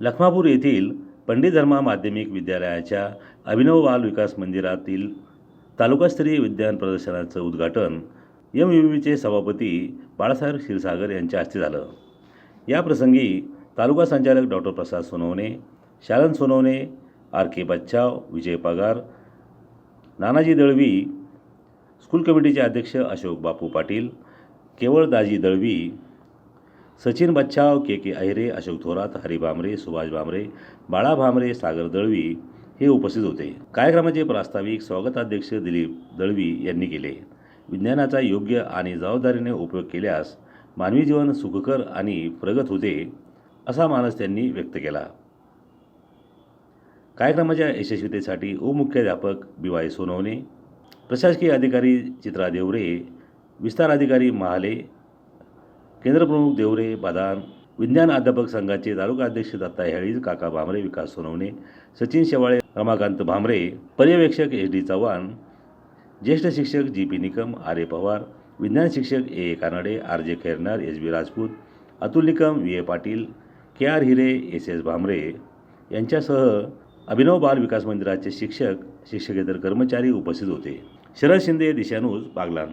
लखमापूर येथील पंडित धर्मा माध्यमिक विद्यालयाच्या अभिनव बाल विकास मंदिरातील तालुकास्तरीय विज्ञान प्रदर्शनाचं उद्घाटन MUVचे सभापती बाळासाहेब क्षीरसागर यांच्या हस्ते झालं. या प्रसंगी तालुका संचालक डॉक्टर प्रसाद सोनवणे, शालन सोनवणे, RK बच्चाव, विजय पगार, नानाजी दळवी, स्कूल कमिटीचे अध्यक्ष अशोक बापू पाटील, केवळदाजी दळवी, सचिन बच्छाव, KK अहिरे, अशोक थोरात, हरी भामरे, सुभाष भामरे, बाळा भामरे, सागर दळवी हे उपस्थित होते. कार्यक्रमाचे प्रास्ताविक स्वागताध्यक्ष दिलीप दळवी यांनी केले. विज्ञानाचा योग्य आणि जबाबदारीने उपयोग केल्यास मानवी जीवन सुखकर आणि प्रगत होते असा मानस त्यांनी व्यक्त केला. कार्यक्रमाच्या यशस्वीतेसाठी उपमुख्याध्यापक BY सोनवणे, प्रशासकीय अधिकारी चित्रा देवरे, विस्तार अधिकारी महाले, केंद्रप्रमुख देवरे बदान, विज्ञान अध्यापक संघाचे तालुका अध्यक्ष दत्ता हेळीज, काका भामरे, विकास सोनवणे, सचिन शेवाळे, रमाकांत भामरे, पर्यवेक्षक SD चव्हाण, ज्येष्ठ शिक्षक GP निकम, RA पवार, विज्ञान शिक्षक AA Kanade, RJ Khairnar, SB Rajput, Atul Nikam, VA Patil, KR हिरे, SS भामरे यांच्यासह अभिनव बाल विकास मंदिराचे शिक्षक, शिक्षकेतर कर्मचारी उपस्थित होते. शरद शिंदे, दिशा न्यूज, बागलाण.